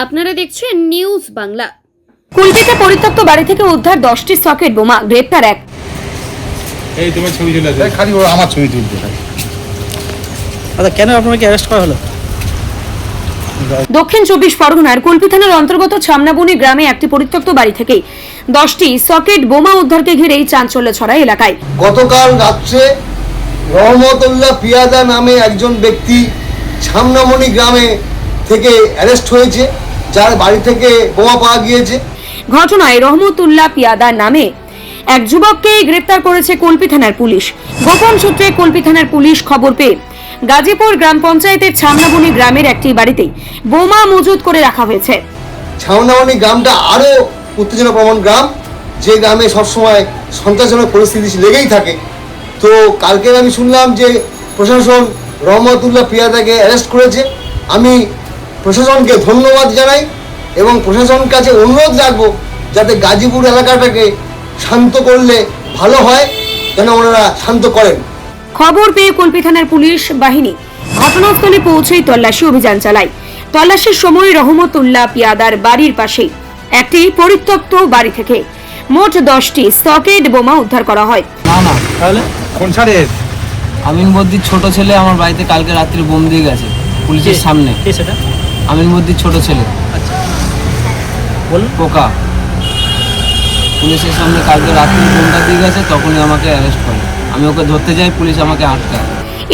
আপনারা দেখছেন নিউজ বাংলা। কুলপিতে পরিত্যক্ত বাড়ি থেকে উদ্ধার 10টি সকেট বোমা, গ্রেপ্তার এক। এই তোমার ছবি তুলে আছে, খালি আমার ছবি তুলতে থাকে। আচ্ছা, কেন আপনাকে অ্যারেস্ট করা হলো? দক্ষিণ 24 পরগনার কুলপি থানার অন্তর্গত ছামনাবনি গ্রামে একটি পরিত্যক্ত বাড়ি থেকে 10টি সকেট বোমা উদ্ধারকে ঘিরেই চাঞ্চল্য ছড়ায় এলাকায়। গতকাল রাত্রে রহমতুল্লাহ পিয়াদা নামে একজন ব্যক্তি ছামনামণি গ্রামে থেকে অ্যারেস্ট হয়েছে, যার বাড়ি থেকে বোমা পাওয়া গিয়েছে। ঘটনায় রহমতুল্লাহ পিয়াদা নামে এক যুবককে গ্রেপ্তার করেছে কুলপি থানার পুলিশ। গোপন সূত্রে কুলপি থানার পুলিশ খবর পেয়ে গাজীপুর গ্রাম পঞ্চায়েতের ছামনাবনি গ্রামের একটি বাড়িতে বোমা মজুত করে রাখা হয়েছে। ছামনামণি গ্রামটা আরও উত্তেজনাপ্রবণ গ্রাম, যে গ্রামে সবসময় সন্ত্রাসজনক পরিস্থিতি লেগেই থাকে। তো কালকে আমি শুনলাম যে প্রশাসন রহমতুল্লাহ পিয়াদাকে অ্যারেস্ট করেছে। আমি প্রশাসনকে ধন্যবাদ জানাই এবং প্রশাসনের কাছে অনুরোধ রাখবো যাতে গাজীপুর এলাকাটাকে শান্ত করলে ভালো হয়, যেন ওনারা শান্ত করেন। খবর পেয়ে কুলপি থানার পুলিশ বাহিনী ঘটনাস্থলে পৌঁছেই তল্লাশি অভিযান চালায়। তল্লাশির সময় রহমতুল্লাহ পিয়াদার বাড়ির পাশে একটি পরিত্যক্ত বাড়ি থেকে মোট 10টি সকেট বোমা উদ্ধার করা হয়। না তাহলে কোন সারের? আমিন বদ্দির ছোট ছেলে আমার বাড়িতে কালকে রাত্রে বোম দিয়ে গেছে পুলিশের সামনে। কে সেটা? আমিন বদ্দির ছোট ছেলে আচ্ছা, বলুন। পোকা পুলিশের সামনে কালকে রাত্রে বোমটা দিয়ে গেছে, তখনই আমাকে অ্যারেস্ট করে। আমি ওকে ধরতে যাই, পুলিশ আমাকে আটকায়।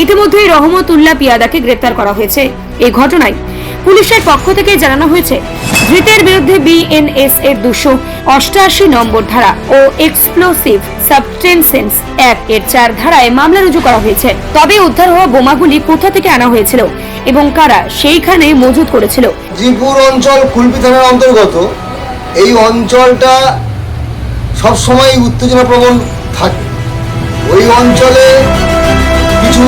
ইতিমধ্যেই রহমতুল্লাহ পিয়াদাকে গ্রেপ্তার করা হয়েছে। এই ঘটনায় পুলিশের পক্ষ থেকে জানানো হয়েছে ধৃতের বিরুদ্ধে বিএনএস এর 288 নম্বর ধারা ও এক্সপ্লোসিভ সাবস্টেন্সেস অ্যাক্ট এর 4 ধারায় মামলা রুজু করা হয়েছে। তবে উদ্ধার হওয়া বোমাগুলি কোথা থেকে আনা হয়েছিল এবং কারা সেইখানে মজুত করেছিল। গাজীপুর অঞ্চল কুলপি থানার অন্তর্গত এই অঞ্চলটা সবসময় উত্তেজনাপ্রবণ থাকে। ওই অঞ্চলে কিছু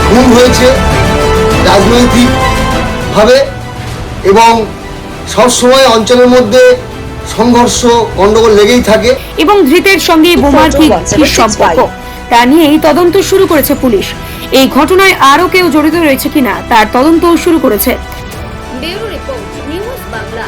খুন হয়েছে রাজনৈতিকভাবে এবং সবসময় অঞ্চলের মধ্যে সংঘর্ষ গন্ডগোল লেগেই থাকে। এবং ধৃতের সঙ্গে বোমার কি সম্পর্ক তা নিয়েই তদন্ত শুরু করেছে পুলিশ। এই ঘটনায় আরো কেউ জড়িত রয়েছে কিনা তার তদন্ত শুরু করেছে। Bureau report, news Bangla.